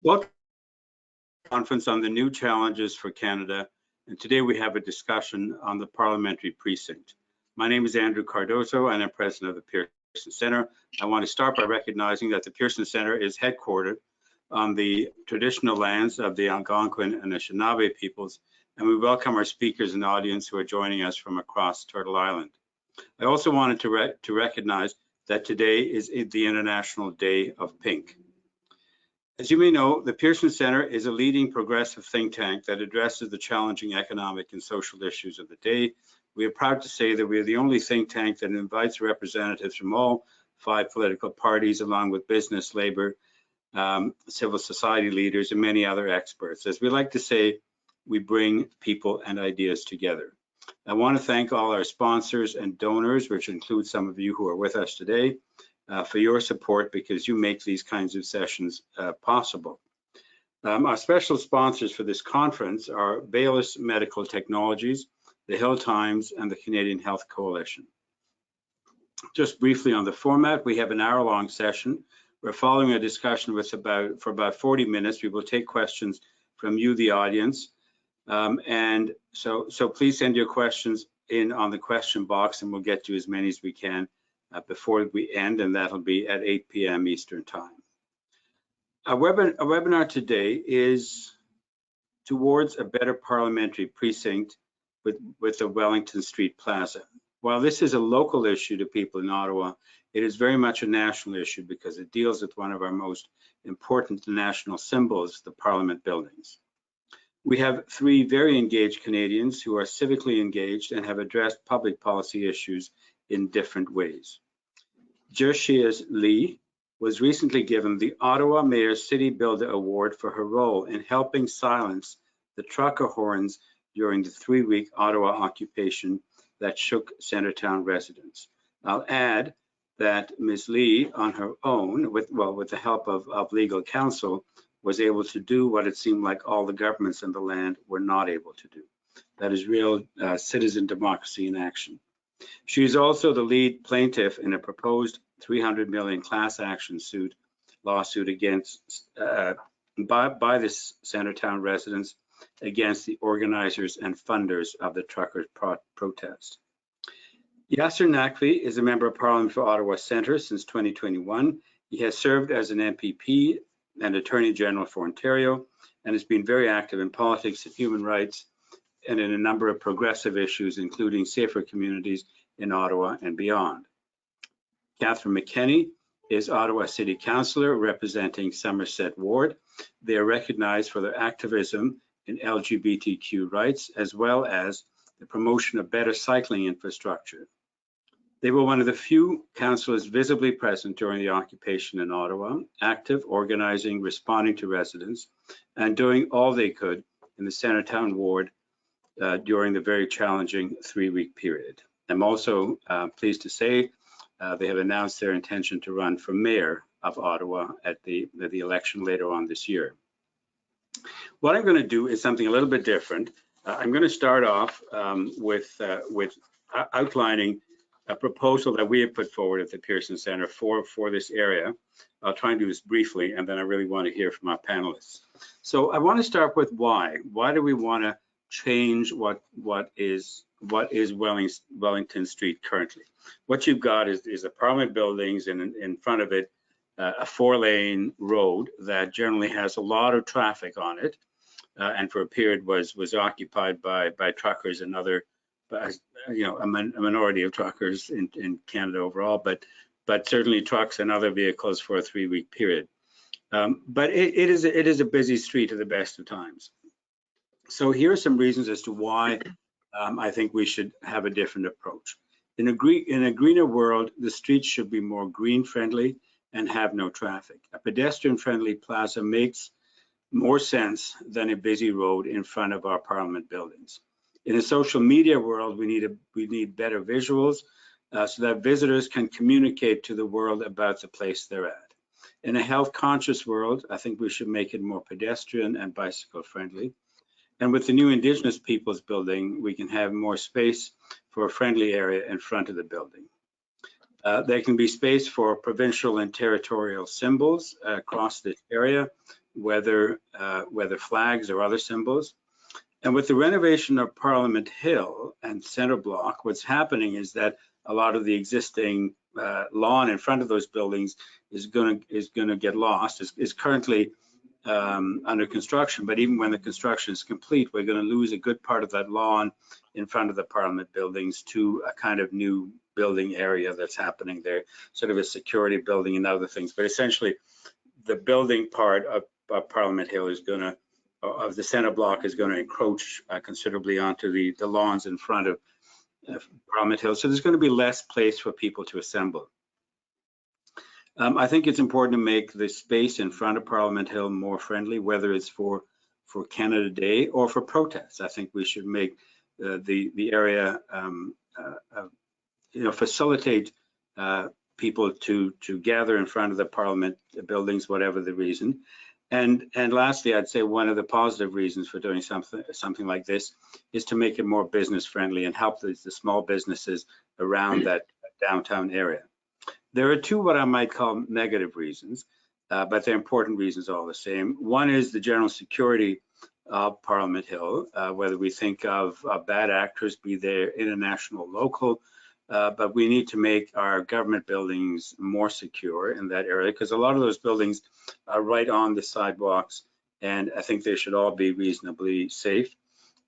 Welcome to the conference on the new challenges for Canada, and today we have a discussion on the Parliamentary Precinct. My name is Andrew Cardozo and I'm president of the Pearson Centre. I want to start by recognizing that the Pearson Centre is headquartered on the traditional lands of the Algonquin and Anishinaabe peoples, and we welcome our speakers and audience who are joining us from across Turtle Island. I also wanted to recognize that today is the International Day of Pink. As you may know, the Pearson Centre is a leading progressive think tank that addresses the challenging economic and social issues of the day. We are proud to say that we are the only think tank that invites representatives from all 5 political parties, along with business, labor, civil society leaders, and many other experts. As we like to say, we bring people and ideas together. I want to thank all our sponsors and donors, which include some of you who are with us today, for your support, because you make these kinds of sessions possible. Our special sponsors for this conference are Baylis Medical Technologies, the Hill Times, and the Canadian Health Coalition. Just briefly on the format, we have an hour-long session. We're following a discussion for about 40 minutes. We will take questions from you, the audience. And so please send your questions in on the question box, and we'll get to as many as we can before we end, and that'll be at 8 p.m. Eastern Time. Our webinar today is towards a better parliamentary precinct with the Wellington Street Plaza. While this is a local issue to people in Ottawa, it is very much a national issue because it deals with one of our most important national symbols, the Parliament buildings. We have 3 very engaged Canadians who are civically engaged and have addressed public policy issues in different ways. Jershia Lee was recently given the Ottawa Mayor City Builder Award for her role in helping silence the trucker horns during the 3-week Ottawa occupation that shook Centretown residents. I'll add that Ms. Lee, on her own, with the help of legal counsel, was able to do what it seemed like all the governments in the land were not able to do. That is real citizen democracy in action. She is also the lead plaintiff in a proposed $300 million class action lawsuit against by the Centretown residents against the organizers and funders of the truckers' protest. Yasser Naqvi is a member of Parliament for Ottawa Centre since 2021. He has served as an MPP and Attorney General for Ontario, and has been very active in politics and human rights and in a number of progressive issues, including safer communities in Ottawa and beyond. Catherine McKenney is Ottawa City Councillor representing Somerset Ward. They are recognized for their activism in LGBTQ rights, as well as the promotion of better cycling infrastructure. They were one of the few councillors visibly present during the occupation in Ottawa, active, organizing, responding to residents, and doing all they could in the Centretown ward during the very challenging 3-week period. I'm also pleased to say they have announced their intention to run for mayor of Ottawa at the election later on this year. What I'm going to do is something a little bit different. I'm going to start off with outlining a proposal that we have put forward at the Pearson Centre for this area. I'll try and do this briefly, and then I really want to hear from our panelists. So I want to start with why. Why do we want to change what is Wellington Street currently? What you've got is the Parliament buildings, and in front of it, a 4-lane road that generally has a lot of traffic on it, and for a period was occupied by truckers and other, a minority of truckers in Canada overall, but certainly trucks and other vehicles for a 3-week period. But it is a busy street at the best of times. So here are some reasons as to why I think we should have a different approach. In a greener world, the streets should be more green friendly and have no traffic. A pedestrian friendly plaza makes more sense than a busy road in front of our Parliament buildings. In a social media world, we need better visuals so that visitors can communicate to the world about the place they're at. In a health conscious world, I think we should make it more pedestrian and bicycle friendly. And with the new Indigenous Peoples building, we can have more space for a friendly area in front of the building. There can be space for provincial and territorial symbols across this area, whether flags or other symbols. And with the renovation of Parliament Hill and Centre Block, what's happening is that a lot of the existing lawn in front of those buildings is going to get lost. Is currently under construction, but even when the construction is complete, we're going to lose a good part of that lawn in front of the Parliament buildings to a kind of new building area that's happening there, sort of a security building and other things. But essentially, the building part of Parliament Hill is going to, of the Centre Block, is going to encroach considerably onto the lawns in front of Parliament Hill. So there's going to be less place for people to assemble. I think it's important to make the space in front of Parliament Hill more friendly, whether it's for Canada Day or for protests. I think we should make the area, facilitate people to gather in front of the Parliament buildings, whatever the reason. And lastly, I'd say one of the positive reasons for doing something like this is to make it more business friendly and help the small businesses around that downtown area. There are two what I might call negative reasons, but they're important reasons all the same. One is the general security of Parliament Hill, whether we think of bad actors, be they international, local, but we need to make our government buildings more secure in that area, because a lot of those buildings are right on the sidewalks, and I think they should all be reasonably safe.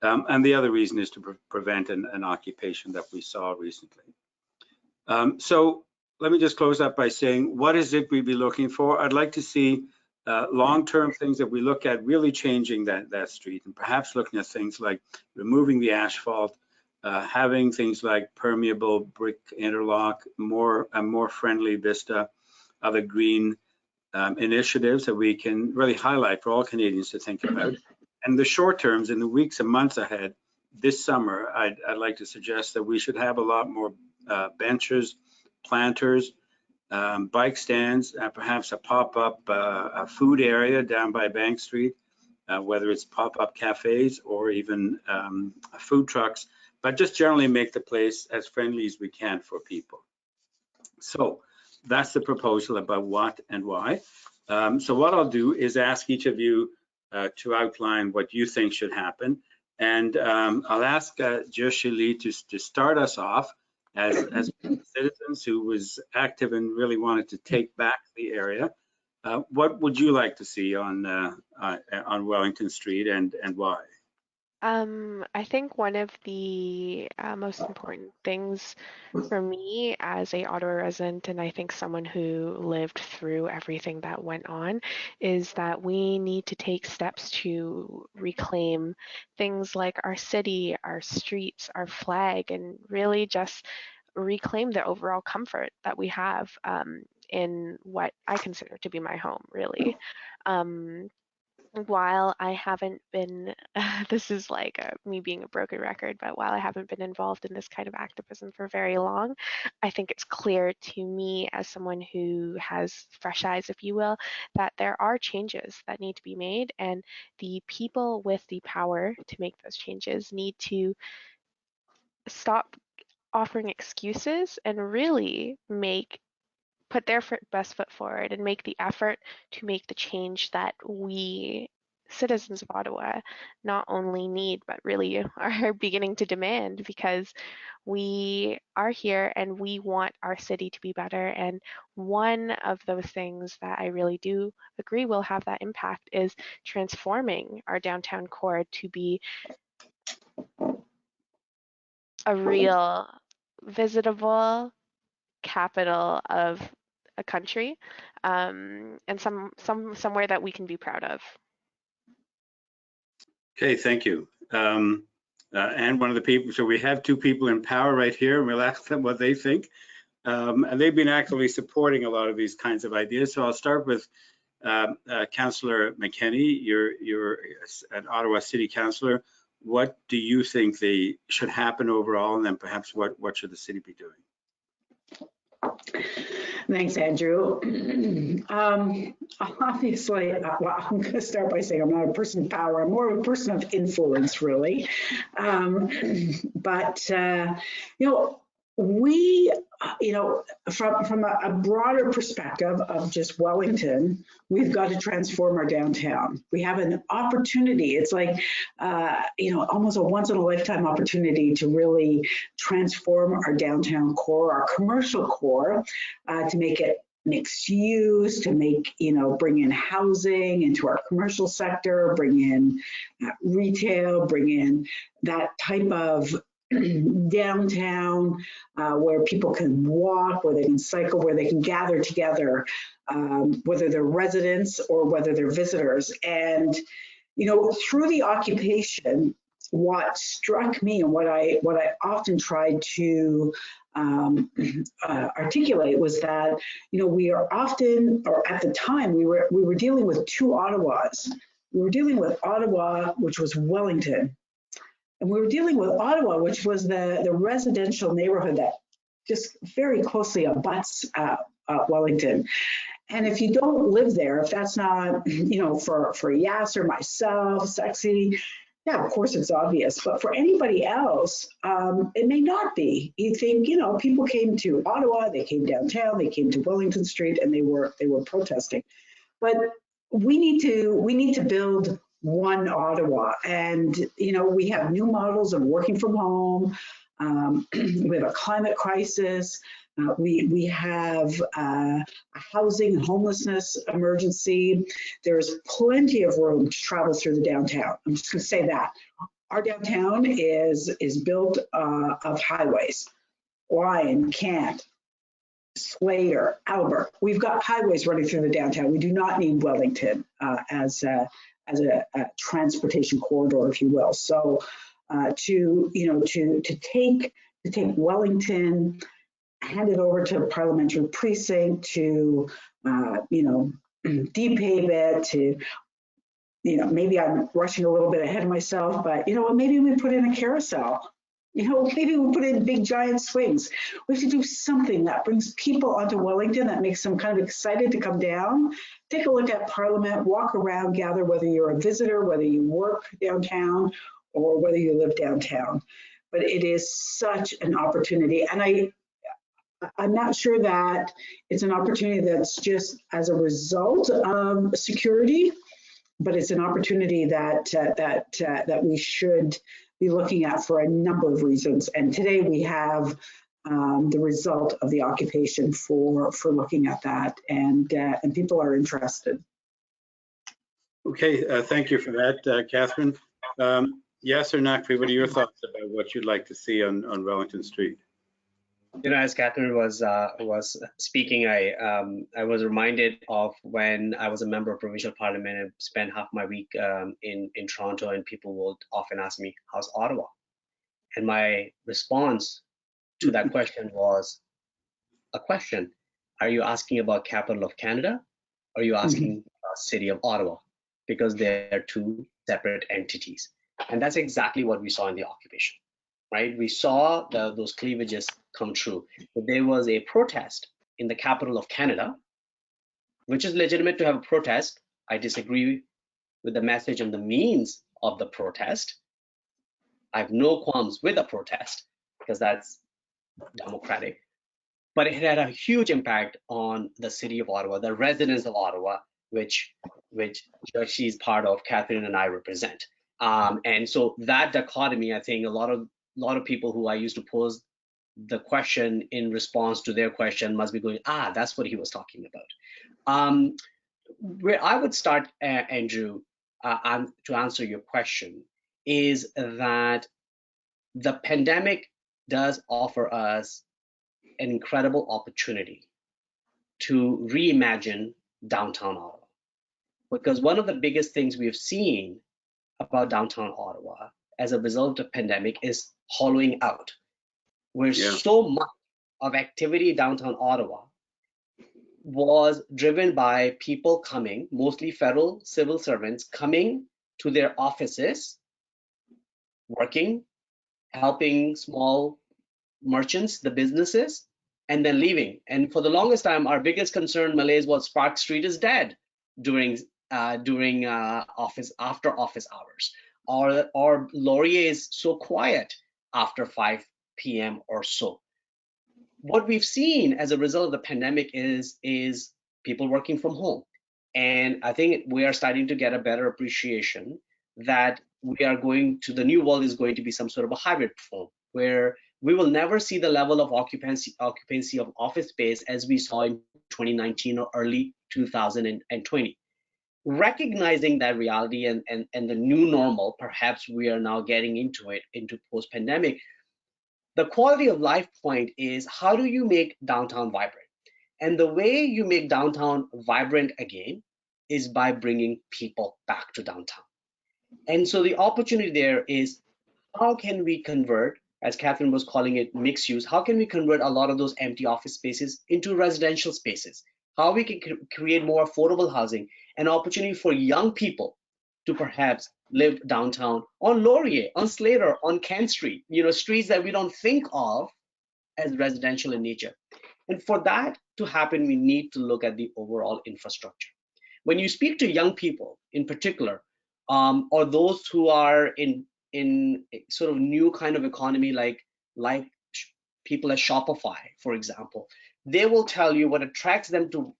And the other reason is to prevent an occupation that we saw recently. So let me just close up by saying, what is it we'd be looking for? I'd like to see long-term things that we look at really changing that street, and perhaps looking at things like removing the asphalt, having things like permeable brick interlock, a more friendly vista, other green initiatives that we can really highlight for all Canadians to think about. And the short terms, in the weeks and months ahead, this summer, I'd like to suggest that we should have a lot more benches, planters, bike stands, perhaps a pop-up food area down by Bank Street, whether it's pop-up cafes or even food trucks, but just generally make the place as friendly as we can for people. So that's the proposal about what and why. So what I'll do is ask each of you to outline what you think should happen. And I'll ask Joshili to start us off as citizens who was active and really wanted to take back the area. What would you like to see on Wellington Street, and why? I think one of the most important things for me as a Ottawa resident, and I think someone who lived through everything that went on, is that we need to take steps to reclaim things like our city, our streets, our flag, and really just reclaim the overall comfort that we have in what I consider to be my home, really. While I haven't been, this is like me being a broken record, but while I haven't been involved in this kind of activism for very long, I think it's clear to me as someone who has fresh eyes, if you will, that there are changes that need to be made, and the people with the power to make those changes need to stop offering excuses and really put their best foot forward and make the effort to make the change that we citizens of Ottawa not only need, but really are beginning to demand, because we are here and we want our city to be better. And one of those things that I really do agree will have that impact is transforming our downtown core to be a real visitable capital of a country, and somewhere that we can be proud of. Okay, thank you. And one of the people, so we have two people in power right here, and we'll ask them what they think. And they've been actively supporting a lot of these kinds of ideas. So I'll start with Councillor McKenney. You're an Ottawa City Councillor. What do you think should happen overall, and then perhaps what should the city be doing? Thanks, Andrew. Obviously, well, I'm going to start by saying I'm not a person of power. I'm more of a person of influence, really. But we you know, from a broader perspective of just Wellington, we've got to transform our downtown. We have an opportunity. It's like, you know, almost a once in a lifetime opportunity to really transform our downtown core, our commercial core, to make it mixed use, to make, you know, bring in housing into our commercial sector, bring in retail, bring in that type of downtown where people can walk, where they can cycle, where they can gather together, whether they're residents or whether they're visitors. And, you know, through the occupation, what struck me and what I often tried to articulate was that, you know, we are often, or at the time, we were dealing with two Ottawas. We were dealing with Ottawa, which was Wellington, and we were dealing with Ottawa, which was the residential neighborhood that just very closely abuts Wellington. And if you don't live there, if that's not, you know, for Yas or myself, sexy, yeah, of course it's obvious. But for anybody else, it may not be. You think, you know, people came to Ottawa, they came downtown, they came to Wellington Street, and they were protesting. But we need to build one Ottawa, and you know, we have new models of working from home. We have a climate crisis. We have a housing and homelessness emergency. There's plenty of room to travel through the downtown. I'm just going to say that our downtown is built of highways. Lyon, Kent, Slater, Albert. We've got highways running through the downtown. We do not need Wellington as a transportation corridor, if you will. So to take Wellington, hand it over to Parliamentary Precinct to depave it, to maybe I'm rushing a little bit ahead of myself, but maybe we put in a carousel. Maybe we put in big giant swings. We have to do something that brings people onto Wellington, that makes them kind of excited to come down, take a look at Parliament, walk around, gather, whether you're a visitor, whether you work downtown, or whether you live downtown. But it is such an opportunity. And I'm not sure that it's an opportunity that's just as a result of security, but it's an opportunity that we should be looking at for a number of reasons. And today we have the result of the occupation for looking at that, and people are interested. Okay, thank you for that, Catherine. Yes or Nakvi, what are your thoughts about what you'd like to see on Wellington Street? As Catherine was speaking, I was reminded of when I was a member of provincial parliament and spent half my week in Toronto, and people would often ask me, "How's Ottawa?" And my response to that question was a question: are you asking about capital of Canada, or are you asking about city of Ottawa? Because they're two separate entities, and that's exactly what we saw in the occupation. Right, we saw those cleavages come true. But there was a protest in the capital of Canada, which is legitimate to have a protest. I disagree with the message and the means of the protest. I have no qualms with a protest because that's democratic. But it had a huge impact on the city of Ottawa, the residents of Ottawa, which she's part of, Catherine and I represent. And so that dichotomy, I think a lot of people who I used to pose the question in response to their question must be going, that's what he was talking about. Where I would start, Andrew, to answer your question, is that the pandemic does offer us an incredible opportunity to reimagine downtown Ottawa. Because one of the biggest things we have seen about downtown Ottawa as a result of pandemic is hollowing out, where so much of activity downtown Ottawa was driven by people coming, mostly federal civil servants, coming to their offices, working, helping small merchants, the businesses, and then leaving. And for the longest time, our biggest concern, Malays, was Spark Street is dead during after office hours. Or Laurier is so quiet after 5 p.m. or so. what we've seen as a result of the pandemic is people working from home. And I think we are starting to get a better appreciation that the new world is going to be some sort of a hybrid form, where we will never see the level of occupancy of office space as we saw in 2019 or early 2020. Recognizing that reality and the new normal, perhaps we are now getting into post-pandemic, the quality of life point is, how do you make downtown vibrant? And the way you make downtown vibrant again is by bringing people back to downtown. And so the opportunity there is, how can we convert, as Catherine was calling it, mixed use, how can we convert a lot of those empty office spaces into residential spaces? How we can create more affordable housing, an opportunity for young people to perhaps live downtown on Laurier, on Slater, on Kent Street, streets that we don't think of as residential in nature. And for that to happen, we need to look at the overall infrastructure. When you speak to young people in particular, or those who are in sort of new kind of economy, like people at Shopify, for example, they will tell you what attracts them to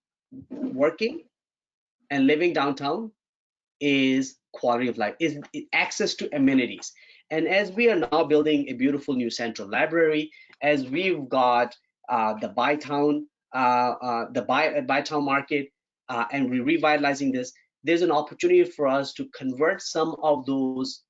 working and living downtown is quality of life, is access to amenities. And as we are now building a beautiful new central library, as we've got the Bytown market, and we're revitalizing this, there's an opportunity for us to convert some of those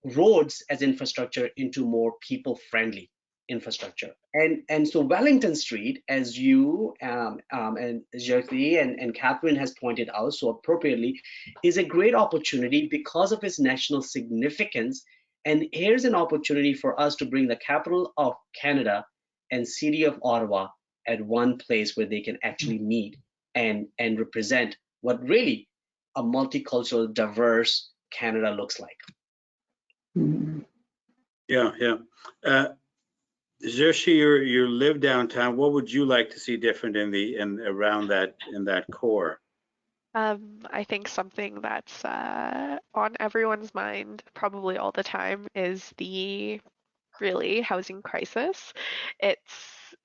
roads as infrastructure into more people-friendly infrastructure. And so Wellington Street, as you and Jyoti and Catherine has pointed out so appropriately, is a great opportunity because of its national significance. And here's an opportunity for us to bring the capital of Canada and city of Ottawa at one place where they can actually meet and represent what really a multicultural, diverse Canada looks like. Yeah. Zershi, you live downtown. What would you like to see different around that core? I think something that's on everyone's mind probably all the time is the really housing crisis. It's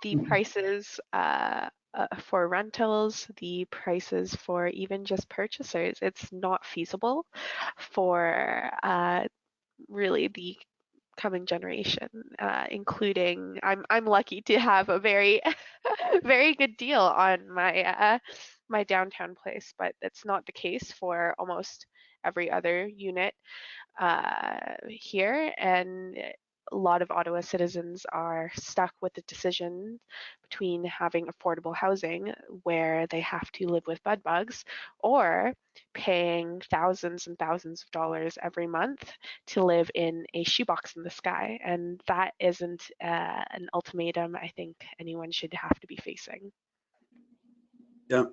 the prices for rentals, the prices for even just purchasers. It's not feasible for really the coming generation, including I'm lucky to have a very very good deal on my my downtown place, but that's not the case for almost every other unit here, and a lot of Ottawa citizens are stuck with the decision between having affordable housing where they have to live with bed bugs, or paying thousands and thousands of dollars every month to live in a shoebox in the sky. And that isn't an ultimatum I think anyone should have to be facing. Yeah.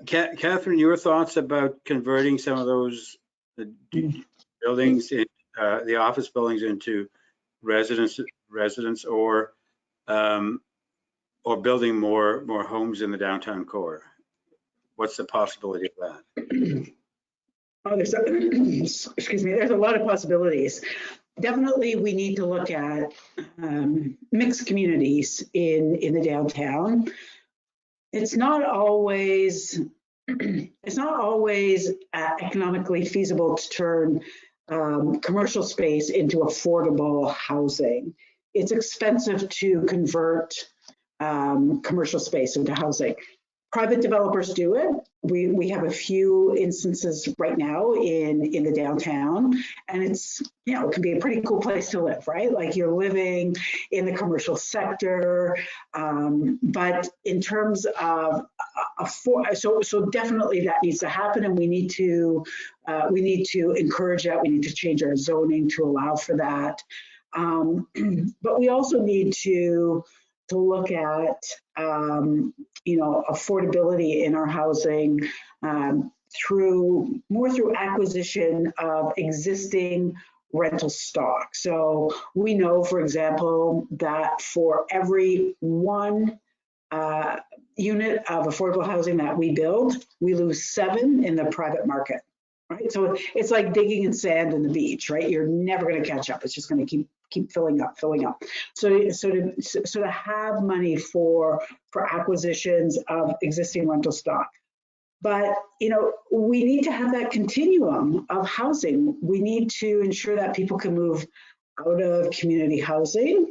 Catherine, your thoughts about converting some of those buildings, the office buildings, into residents, or building more homes in the downtown core? What's the possibility of that? Oh, excuse me, there's a lot of possibilities. Definitely, we need to look at mixed communities in the downtown. It's not always economically feasible to turn commercial space into affordable housing. It's expensive to convert commercial space into housing. Private developers do it. We have a few instances right now in the downtown, and it's, it can be a pretty cool place to live, right? Like you're living in the commercial sector, but in terms of so definitely that needs to happen, and we need to encourage that. We need to change our zoning to allow for that, but we also need to look at affordability in our housing through acquisition of existing rental stock. So we know, for example, that for every one unit of affordable housing that we build, we lose 7 in the private market, right? So it's like digging in sand in the beach, right? You're never going to catch up. It's just going to keep filling up. So to have money for acquisitions of existing rental stock. But, you know, we need to have that continuum of housing. We need to ensure that people can move out of community housing,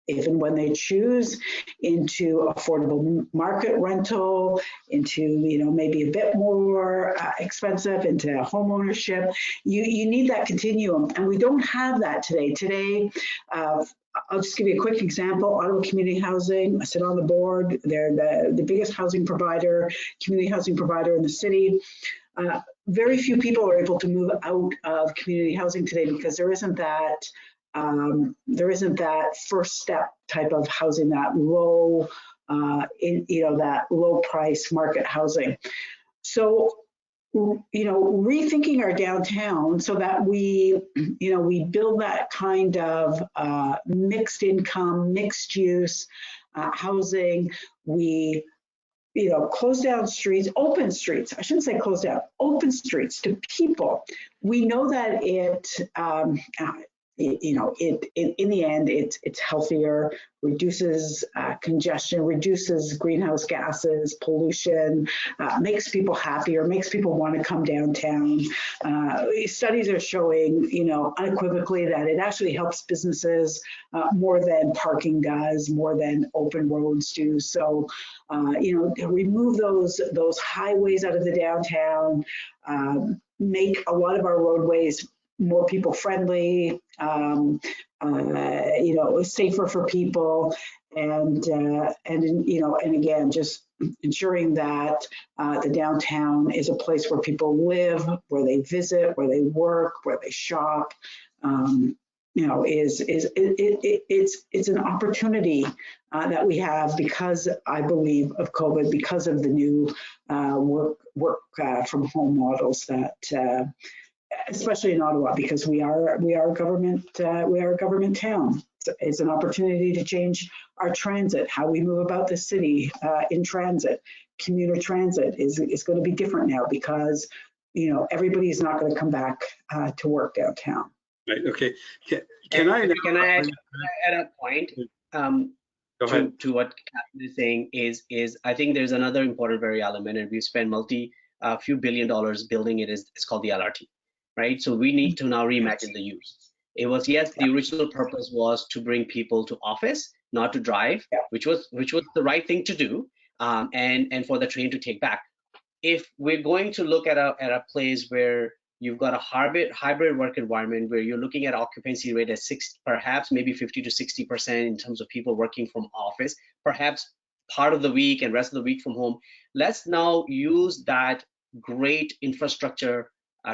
if and when they choose, into affordable market rental, into, you know, maybe a bit more expensive, into home ownership. You need that continuum, and we don't have that today. Today, I'll just give you a quick example. Ottawa Community Housing, I sit on the board. They're the biggest housing provider, community housing provider in the city. Very few people are able to move out of community housing today because there isn't that first step type of housing, that low, that low price market housing. So, you know, rethinking our downtown so that we build that kind of mixed income, mixed use housing. We, you know, close down streets, open streets. I shouldn't say close down, open streets to people. We know that in the end, it's healthier, reduces congestion, reduces greenhouse gases, pollution, makes people happier, makes people want to come downtown. Studies are showing, you know, unequivocally that it actually helps businesses more than parking does, more than open roads do. So, you know, remove those highways out of the downtown, make a lot of our roadways more people friendly, you know, safer for people, and you know, and again, just ensuring that the downtown is a place where people live, where they visit, where they work, where they shop. You know, it's an opportunity that we have because, I believe, of COVID, because of the new work from home models that. Especially in Ottawa, because we are a government town. It's an opportunity to change our transit, how we move about the city in transit. Commuter transit is going to be different now because, you know, everybody's not going to come back to work downtown. Right. Okay. Can I add a point to what Catherine is saying? Is I think there's another important very element, and we've spent few $1 billion building it. It's called the LRT. Right, so we need to now reimagine the use. It was, yes, the original purpose was to bring people to office, not to drive, which was the right thing to do, and for the train to take back. If we're going to look at a place where you've got a hybrid work environment where you're looking at occupancy rate at perhaps maybe 50 to 60% in terms of people working from office, perhaps part of the week and rest of the week from home, let's now use that great infrastructure,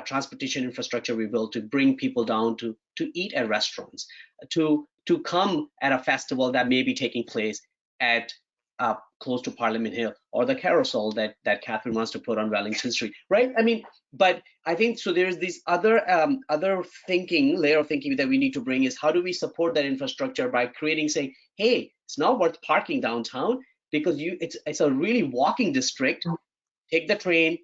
transportation infrastructure we built to bring people down to eat at restaurants, to come at a festival that may be taking place at close to Parliament Hill, or the carousel that Catherine wants to put on Wellington Street, right? I mean, but I think so. There's this other layer of thinking that we need to bring is how do we support that infrastructure by creating, saying, hey, it's not worth parking downtown because it's a really walking district. Take the train.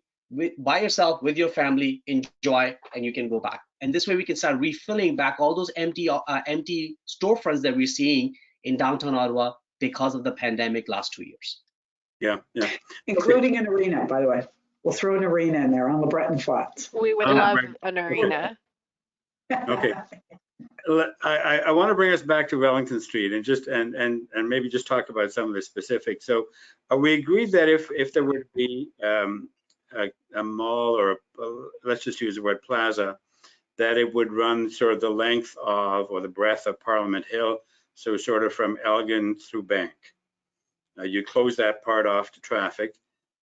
By yourself, with your family, enjoy, and you can go back. And this way we can start refilling back all those empty storefronts that we're seeing in downtown Ottawa because of the pandemic last 2 years. Yeah. Including an arena, by the way. We'll throw an arena in there on LeBreton Flats. We would love an arena. Okay. I want to bring us back to Wellington Street and just and maybe just talk about some of the specifics. So are we agreed that if there would be a mall or let's just use the word plaza, that it would run sort of the length of or the breadth of Parliament Hill, so sort of from Elgin through Bank. You close that part off to traffic.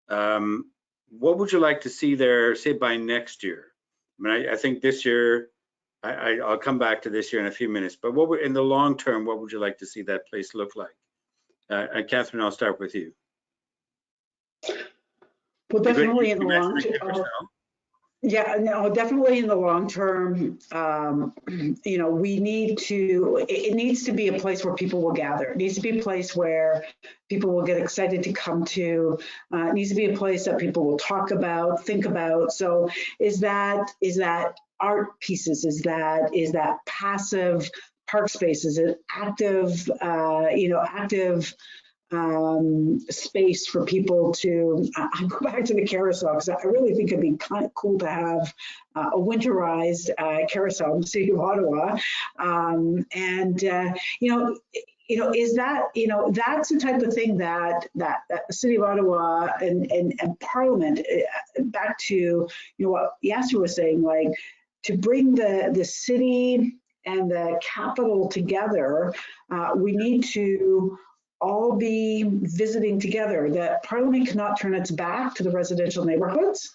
What would you like to see there, say by next year? I mean, I think this year, I'll come back to this year in a few minutes, but in the long term, what would you like to see that place look like? And Catherine, I'll start with you. Well, definitely in the long term. Yeah, no, definitely in the long term, you know, it needs to be a place where people will gather. It needs to be a place where people will get excited to come to. It needs to be a place that people will talk about, think about. So is that art pieces? Is that passive park spaces, an active, active space for people to go back to the carousel, because I really think it'd be kind of cool to have a winterized carousel in the city of Ottawa. Is that, that's the type of thing that the city of Ottawa and Parliament, back to, what Yasser was saying, like to bring the city and the capital together, we need to all be visiting together. That Parliament cannot turn its back to the residential neighborhoods,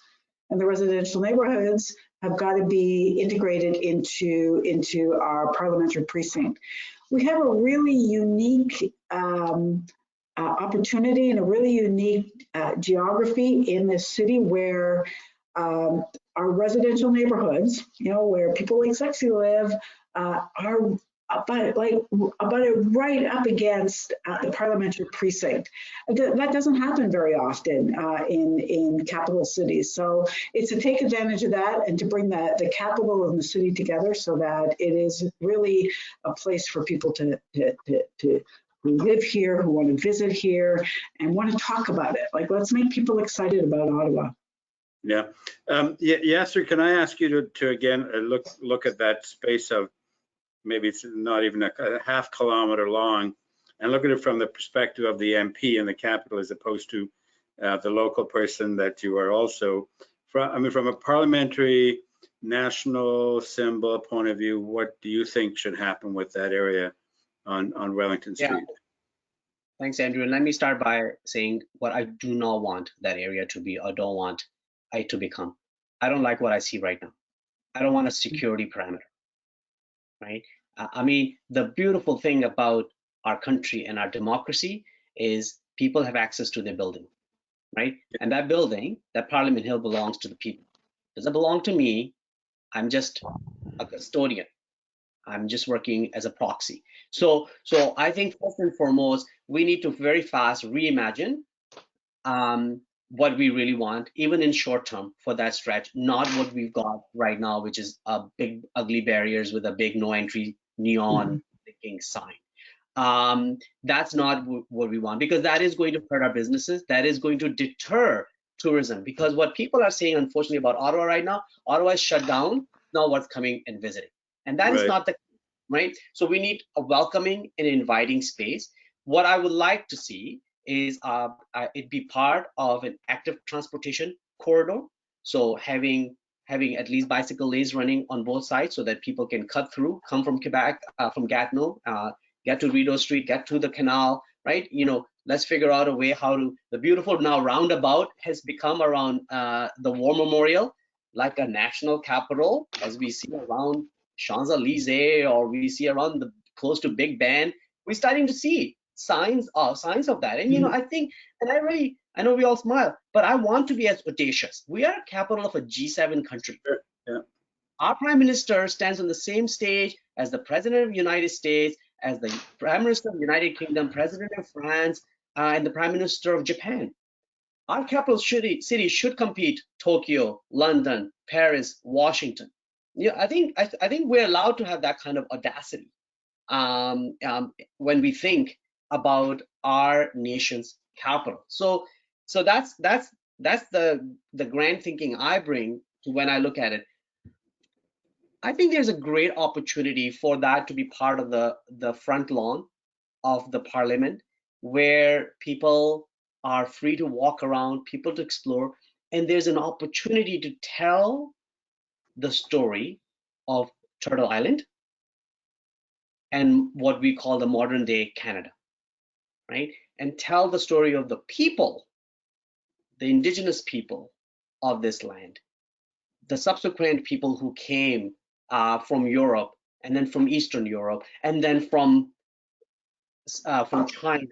and the residential neighborhoods have got to be integrated into our parliamentary precinct. We have a really unique opportunity and a really unique geography in this city where our residential neighborhoods, where people like Sexy live, are about right up against the parliamentary precinct. That doesn't happen very often in capital cities. So it's to take advantage of that and to bring the capital and the city together so that it is really a place for people to who live here, who want to visit here and want to talk about it. Like, let's make people excited about Ottawa. Yeah. Yasser, can I ask you to again look at that space of maybe it's not even a half kilometer long, and look at it from the perspective of the MP in the capital as opposed to the local person that you are also. From a parliamentary national symbol point of view, what do you think should happen with that area on Wellington Street? Yeah. Thanks, Andrew. And let me start by saying what I do not want that area to be or don't want it to become. I don't like what I see right now. I don't want a security parameter, right? The beautiful thing about our country and our democracy is people have access to their building, right? And that building, that Parliament Hill, belongs to the people. It doesn't belong to me. I'm just a custodian. I'm just working as a proxy. So I think first and foremost, we need to very fast reimagine what we really want, even in short term for that stretch, not what we've got right now, which is a big ugly barriers with a big no entry neon blinking sign. That's not what we want, because that is going to hurt our businesses. That is going to deter tourism, because what people are saying, unfortunately, about Ottawa right now, Ottawa is shut down, now what's coming and visiting. And that is not the right. So we need a welcoming and inviting space. What I would like to see is it be part of an active transportation corridor. So having at least bicycle lanes running on both sides so that people can cut through, come from Quebec, from Gatineau, get to Rideau Street, get to the canal, right? Let's figure out a way how to, the beautiful now roundabout has become around the War Memorial, like a national capital, as we see around Champs-Élysées, or we see around close to Big Ben. We're starting to see signs of that. And I think, and I know we all smile, but I want to be as audacious. We are a capital of a G7 country. Yeah. Our prime minister stands on the same stage as the president of the United States, as the prime minister of the United Kingdom, president of France, and the prime minister of Japan. Our capital city should compete Tokyo, London, Paris, Washington. I think we're allowed to have that kind of audacity when we think about our nation's capital. So that's the grand thinking I bring to when I look at it. I think there's a great opportunity for that to be part of the front lawn of the Parliament, where people are free to walk around, people to explore, and there's an opportunity to tell the story of Turtle Island and what we call the modern day Canada, right? And tell the story of the people, the indigenous people of this land, the subsequent people who came from Europe, and then from Eastern Europe, and then from China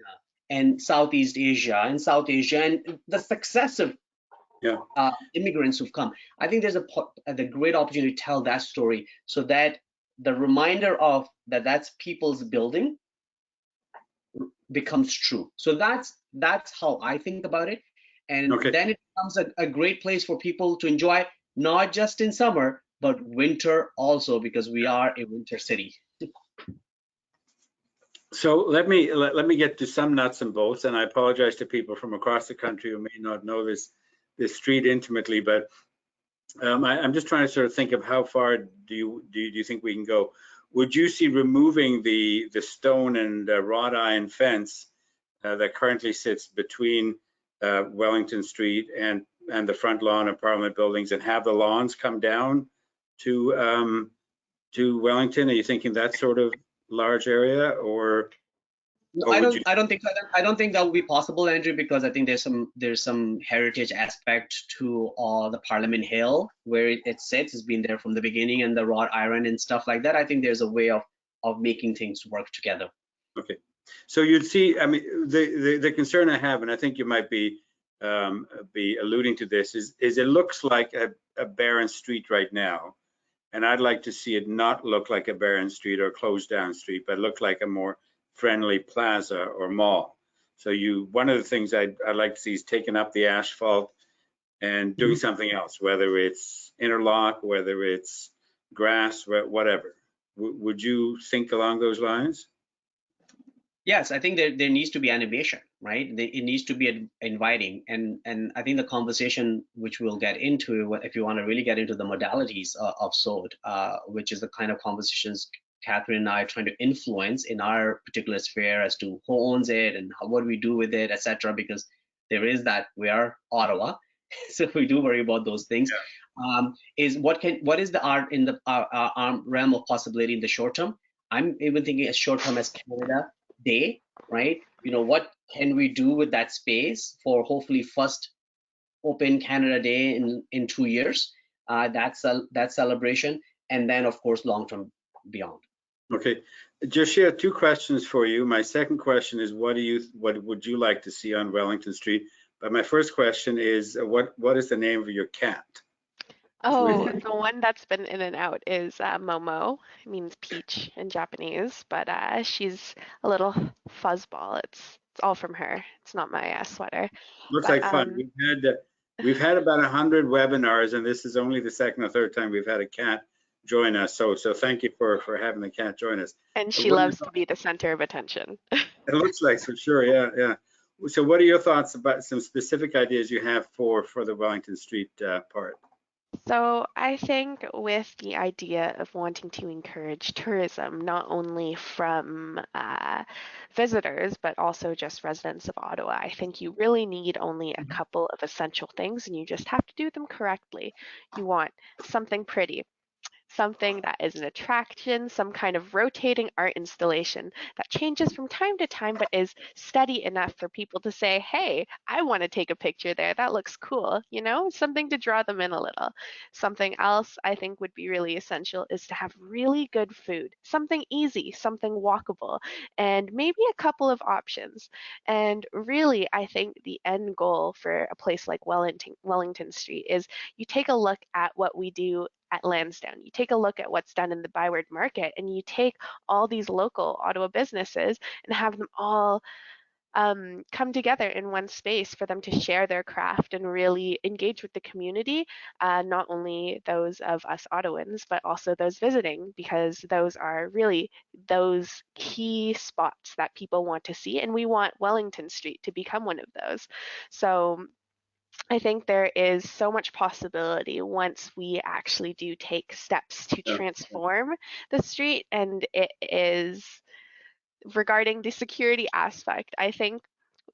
and Southeast Asia and South Asia, and the successive immigrants who've come. I think there's the great opportunity to tell that story, so that the reminder of that's people's building becomes true. So that's how I think about it. And then it becomes a great place for people to enjoy, not just in summer, but winter also, because we are a winter city. So let me get to some nuts and bolts, and I apologize to people from across the country who may not know this street intimately, but I'm just trying to sort of think of how far do you think we can go? Would you see removing the stone and wrought iron fence that currently sits between Wellington Street and the front lawn of Parliament buildings, and have the lawns come down to Wellington? Are you thinking that sort of large area, or No, I don't think so. I don't think that would be possible, Andrew, because I think there's some heritage aspect to the Parliament Hill where it sits. It's been there from the beginning, and the wrought iron and stuff like that. I think there's a way of making things work together. Okay, so you'd see. I mean, the concern I have, and I think you might be alluding to this, is it looks like a barren street right now, and I'd like to see it not look like a barren street or closed down street, but look like a more friendly plaza or mall. So one of the things I'd like to see is taking up the asphalt and doing something else, whether it's interlock, whether it's grass, whatever. Would you think along those lines? Yes, I think there needs to be animation, right? It needs to be inviting, and I think the conversation which we'll get into, if you want to really get into the modalities of SOD, which is the kind of conversations Catherine and I are trying to influence in our particular sphere as to who owns it and what we do with it, etc. Because there is that we are Ottawa, so we do worry about those things. Yeah. Is what is the art in the realm of possibility in the short term? I'm even thinking as short term as Canada Day, right? You know, what can we do with that space for hopefully first Open Canada Day in 2 years? That celebration, and then of course long term beyond. Okay, Joshua, 2 questions for you. My second question is, what would you like to see on Wellington Street? But my first question is, what is the name of your cat? Oh, the one that's been in and out is Momo. It means peach in Japanese, but she's a little fuzzball. It's all from her. It's not my sweater. Looks But, like fun. We've had about 100 webinars, and this is only the second or third time we've had a cat join us. So thank you for having the cat join us. And she loves to be the center of attention. It looks like, for sure, yeah. So what are your thoughts about some specific ideas you have for the Wellington Street part? So I think with the idea of wanting to encourage tourism, not only from visitors, but also just residents of Ottawa, I think you really need only a couple of essential things, and you just have to do them correctly. You want something pretty, something that is an attraction, some kind of rotating art installation that changes from time to time but is steady enough for people to say, hey, I want to take a picture there. That looks cool, you know, something to draw them in a little. Something else I think would be really essential is to have really good food, something easy, something walkable, and maybe a couple of options. And really, I think the end goal for a place like Wellington Street is you take a look at what we do at Lansdowne. You take a look at what's done in the Byward Market, and you take all these local Ottawa businesses and have them all come together in one space for them to share their craft and really engage with the community, not only those of us Ottawans, but also those visiting, because those are really those key spots that people want to see, and we want Wellington Street to become one of those. So I think there is so much possibility once we actually do take steps to transform the street, and it is regarding the security aspect. I think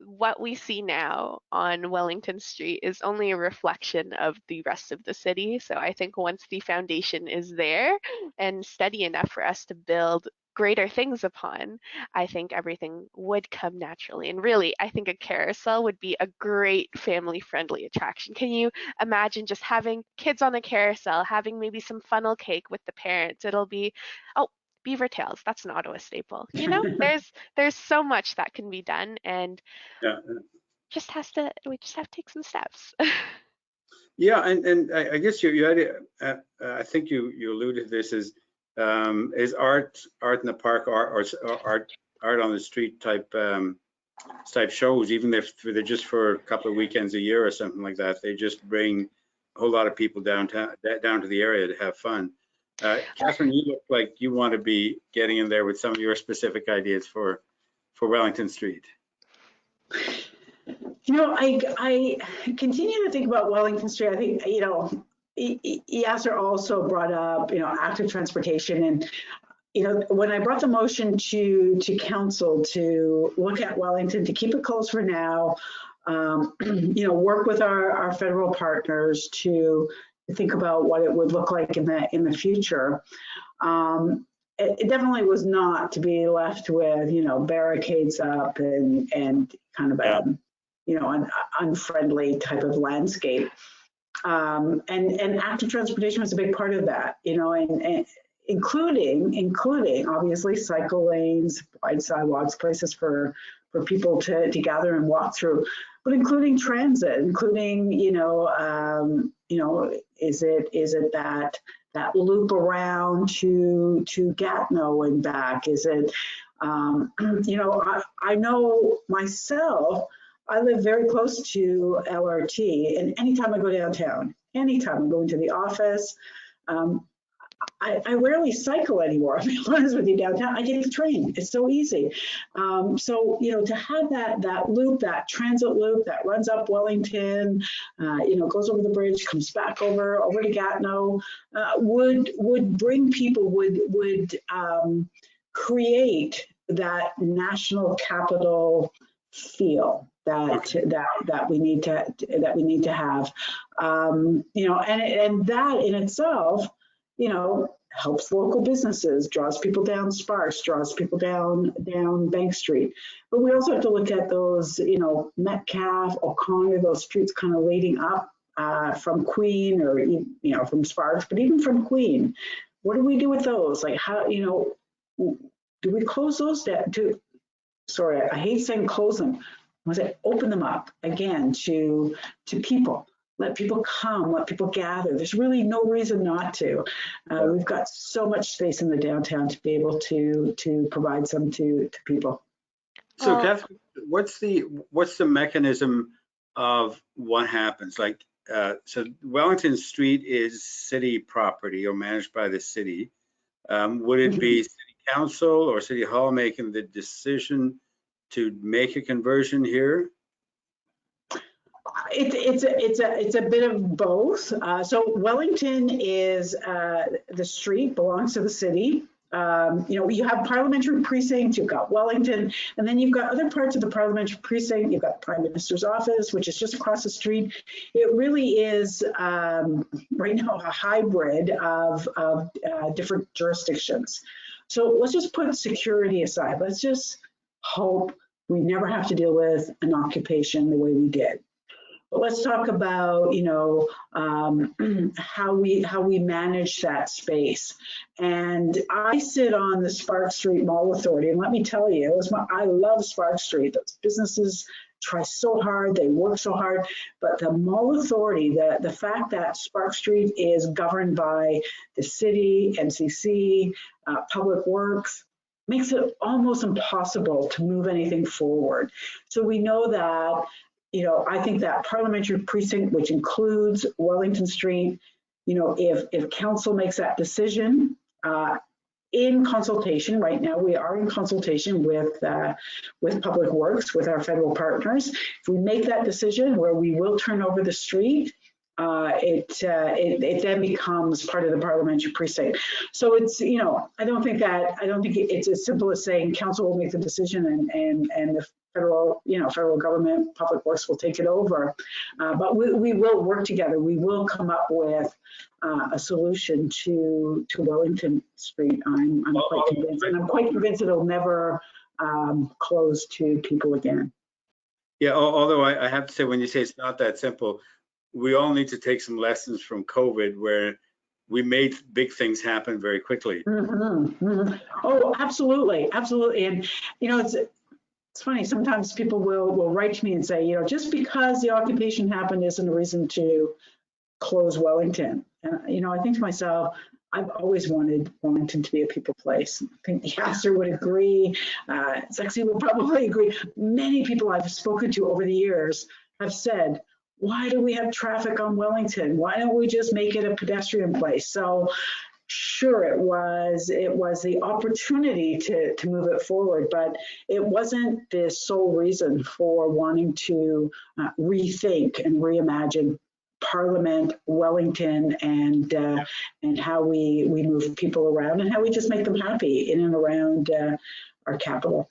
what we see now on Wellington Street is only a reflection of the rest of the city. So I think once the foundation is there and steady enough for us to build greater things upon, I think everything would come naturally. And really, I think a carousel would be a great family-friendly attraction. Can you imagine just having kids on a carousel, having maybe some funnel cake with the parents? It'll be, oh, beaver tails, that's an Ottawa staple. You know, there's so much that can be done, and we just have to take some steps. Yeah, and I guess you had, I think you alluded to this, is art in the park or art on the street type shows, even if they're just for a couple of weekends a year or something like that. They just bring a whole lot of people down to the area to have fun. Catherine, you look like you want to be getting in there with some of your specific ideas for for Wellington Street? You know, I continue to think about Wellington Street. I think, you know, Yasser also brought up, you know, active transportation. And, you know, when I brought the motion to council to look at Wellington, to keep it closed for now, you know, work with our federal partners to think about what it would look like in the future. It definitely was not to be left with, you know, barricades up and kind of a, you know, an unfriendly type of landscape. And active transportation was a big part of that, you know, and including obviously cycle lanes, wide sidewalks, places for people to gather and walk through, but including transit, including, you know, is it that loop around to Gatineau and back? Is it, you know, I know myself, I live very close to LRT, and anytime I go downtown, anytime I'm going to the office, I rarely cycle anymore. I'll be honest with you, downtown. I take the train. It's so easy. So, you know, to have that loop, that transit loop that runs up Wellington, you know, goes over the bridge, comes back over to Gatineau, would bring people, would create that national capital feel that we need to have. You know, and that in itself, you know, helps local businesses, draws people down Sparks, draws people down Bank Street. But we also have to look at those, you know, Metcalf, O'Connor, those streets kind of leading up from Queen, or, you know, from Sparks, but even from Queen. What do we do with those? Like, how, you know, do we close those down? Sorry, I hate saying close them. I say open them up again to people. Let people come, let people gather. There's really no reason not to. We've got so much space in the downtown to be able to provide some to people. So Catherine, what's the mechanism of what happens? Like, so Wellington Street is city property or managed by the city. Would it be city council or city hall making the decision to make a conversion here? It's a bit of both. So Wellington is the street belongs to the city. You know, you have Parliamentary Precinct, you've got Wellington, and then you've got other parts of the Parliamentary Precinct. You've got the Prime Minister's office, which is just across the street. It really is right now a hybrid of different jurisdictions. So let's just put security aside. Let's just hope we never have to deal with an occupation the way we did. But let's talk about, you know, how we manage that space. And I sit on the Spark Street Mall Authority, and let me tell you, I love Spark Street. Those businesses try so hard, they work so hard, but the Mall Authority, the fact that Spark Street is governed by the city, NCC, Public Works, makes it almost impossible to move anything forward. So we know that, you know, I think that Parliamentary Precinct, which includes Wellington Street, you know, if council makes that decision in consultation, right now we are in consultation with Public Works, with our federal partners. If we make that decision where we will turn over the street, it then becomes part of the Parliamentary Precinct. So it's, you know, I don't think it's as simple as saying council will make the decision and the federal government, Public Works will take it over. But we will work together. We will come up with a solution to Wellington Street. I'm quite convinced, and I'm quite convinced it'll never close to people again. Yeah, although I have to say, when you say it's not that simple, we all need to take some lessons from COVID, where we made big things happen very quickly. Oh, absolutely, absolutely. And you know, it's funny. Sometimes people will write to me and say, you know, just because the occupation happened isn't a reason to close Wellington. And you know, I think to myself, I've always wanted Wellington to be a people place. I think Yasser would agree. Sexy will probably agree. Many people I've spoken to over the years have said, why do we have traffic on Wellington? Why don't we just make it a pedestrian place? So, Sure, it was the opportunity to move it forward, but it wasn't the sole reason for wanting to rethink and reimagine Parliament, Wellington, and how we move people around and how we just make them happy in and around our capital.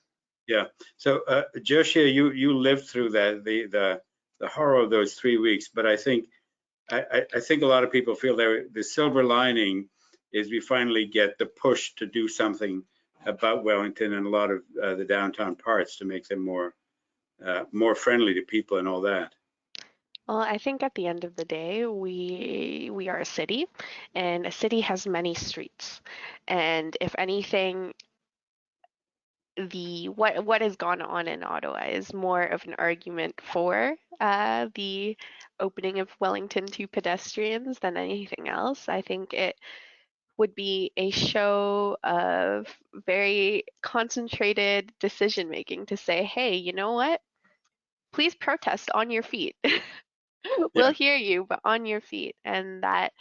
Yeah. So, Joshua, you lived through that the horror of those 3 weeks, but I think a lot of people feel that the silver lining is we finally get the push to do something about Wellington and a lot of the downtown parts to make them more friendly to people and all that. Well, I think at the end of the day, we are a city, and a city has many streets. And if anything, what has gone on in Ottawa is more of an argument for the opening of Wellington to pedestrians than anything else. I think it would be a show of very concentrated decision making to say, hey, you know what? Please protest on your feet. We'll Yeah. hear you, but on your feet. And that,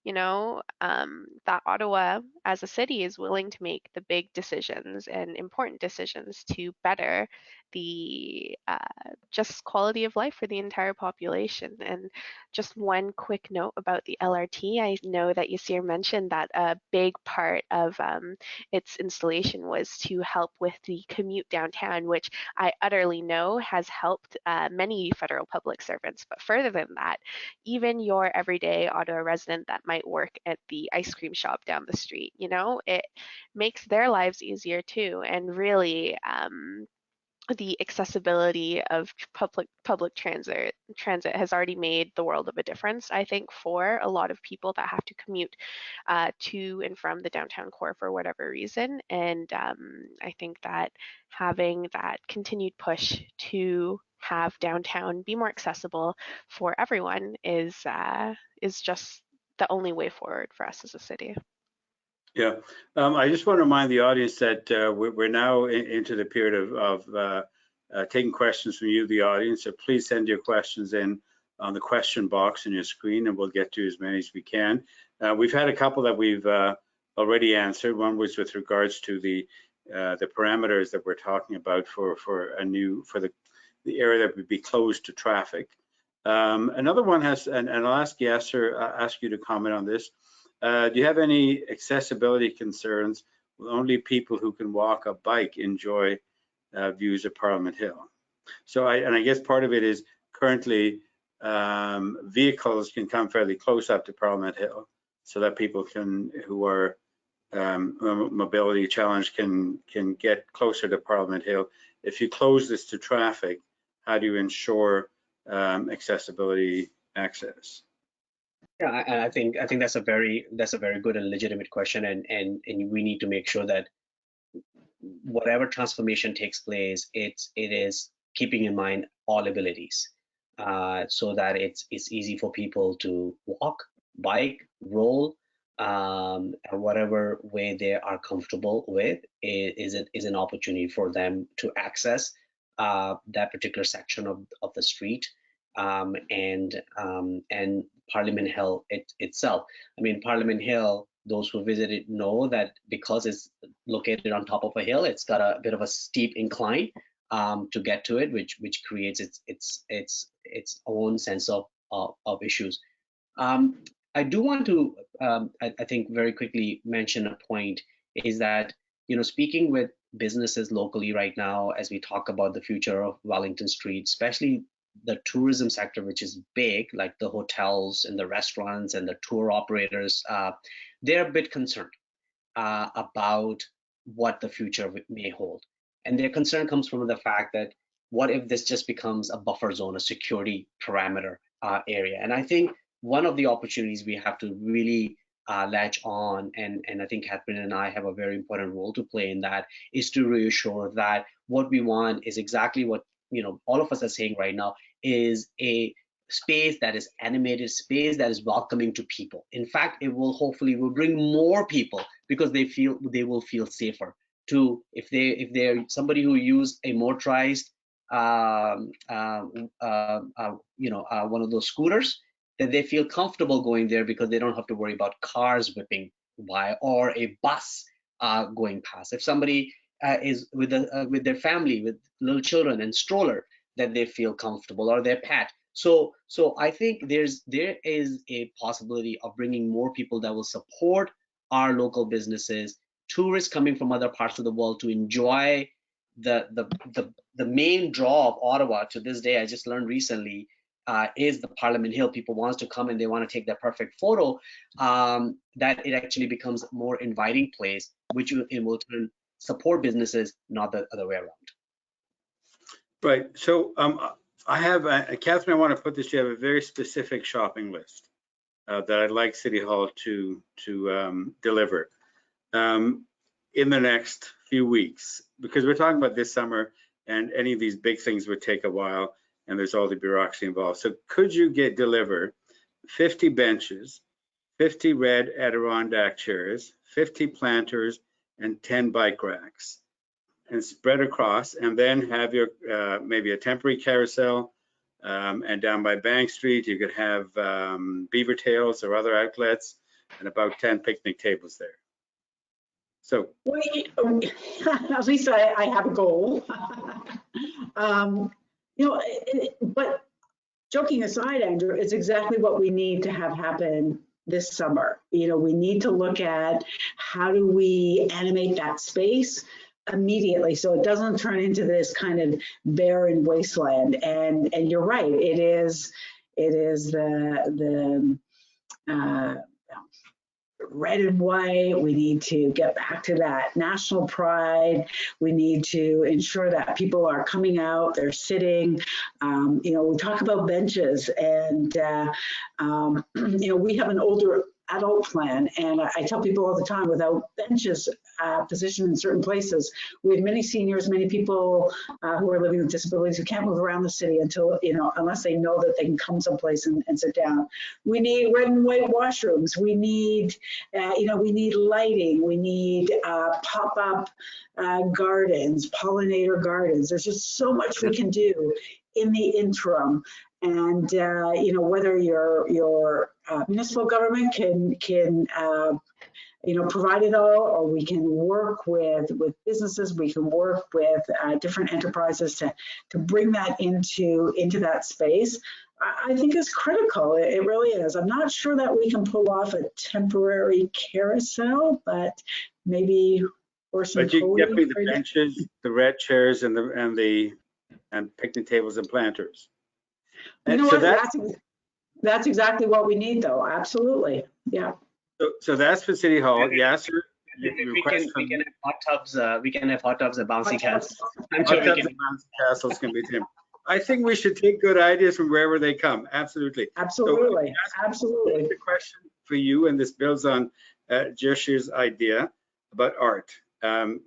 that Ottawa as a city is willing to make the big decisions and important decisions to better the just quality of life for the entire population. And just one quick note about the LRT. I know that Yasir mentioned that a big part of its installation was to help with the commute downtown, which I utterly know has helped many federal public servants. But further than that, even your everyday Ottawa resident that might work at the ice cream shop down the street, it makes their lives easier too. And really, the accessibility of public transit has already made the world of a difference, I think, for a lot of people that have to commute to and from the downtown core for whatever reason. And I think that having that continued push to have downtown be more accessible for everyone is just the only way forward for us as a city. Yeah, I just want to remind the audience that we're now into the period of taking questions from you, the audience. So please send your questions in on the question box on your screen, and we'll get to as many as we can. We've had a couple that we've already answered. One was with regards to the parameters that we're talking about for the area that would be closed to traffic. Another one has, and I'll ask you to comment on this. Do you have any accessibility concerns? Will only people who can walk or bike enjoy views of Parliament Hill? So I guess part of it is currently vehicles can come fairly close up to Parliament Hill so that people who are mobility challenged can get closer to Parliament Hill. If you close this to traffic, how do you ensure accessibility access? Yeah, I think that's a very good and legitimate question, and we need to make sure that whatever transformation takes place, it is keeping in mind all abilities, so that it's easy for people to walk, bike, roll, whatever way they are comfortable with is an opportunity for them to access that particular section of the street. And Parliament Hill itself. I mean, Parliament Hill, those who visit it know that because it's located on top of a hill, it's got a bit of a steep incline to get to it, which creates its own sense of issues. I do want to, I think, very quickly mention a point is that, speaking with businesses locally right now, as we talk about the future of Wellington Street, especially the tourism sector, which is big, like the hotels and the restaurants and the tour operators, they're a bit concerned about what the future may hold. And their concern comes from the fact that what if this just becomes a buffer zone, a security parameter area? And I think one of the opportunities we have to really latch on, and I think Catherine and I have a very important role to play in that, is to reassure that what we want is exactly what all of us are saying right now, is a space that is animated, space that is welcoming to people. In fact, it will hopefully bring more people because they will feel safer. If they're somebody who use a motorized one of those scooters, that they feel comfortable going there because they don't have to worry about cars whipping by, or a bus going past. If somebody is with their family, with little children and stroller, that they feel comfortable, or their pet. So I think there is a possibility of bringing more people that will support our local businesses, tourists coming from other parts of the world to enjoy the main draw of Ottawa to this day. I just learned recently is the Parliament Hill. People want to come and they want to take their perfect photo. That it actually becomes a more inviting place, which in will turn support businesses, not the other way around. Right. So I have, Catherine, I want to put this, you have a very specific shopping list that I'd like City Hall to deliver in the next few weeks, because we're talking about this summer and any of these big things would take a while and there's all the bureaucracy involved. So could you deliver 50 benches, 50 red Adirondack chairs, 50 planters, and 10 bike racks, and spread across, and then have your maybe a temporary carousel, and down by Bank Street you could have beaver tails or other outlets, and about 10 picnic tables there. So at least I have a goal. But joking aside, Andrew, it's exactly what we need to have happen this summer. We need to look at how do we animate that space immediately so it doesn't turn into this kind of barren wasteland. And you're right, it is the red and white. We need to get back to that national pride. We need to ensure that people are coming out, they're sitting. We talk about benches, and we have an older adult plan, and I tell people all the time, without benches positioned in certain places, we have many seniors, many people who are living with disabilities who can't move around the city until, unless they know that they can come someplace and sit down. We need red and white washrooms. We need, we need lighting. We need pop-up gardens, pollinator gardens. There's just so much we can do in the interim. And whether your municipal government can provide it all, or we can work with businesses, we can work with different enterprises to bring that into that space, I think is critical. It really is. I'm not sure that we can pull off a temporary carousel, but maybe or some. But you definitely the benches, the red chairs, and picnic tables and planters. You know, so that's exactly what we need, though. Absolutely, yeah. So that's for City Hall. Yes, sir. We can have hot tubs. We can have hot tubs and bouncy castles. I'm sure we can. Bouncy castles can be Tim. I think we should take good ideas from wherever they come. Absolutely. Absolutely. So, absolutely. The question for you, and this builds on Josh's idea about art.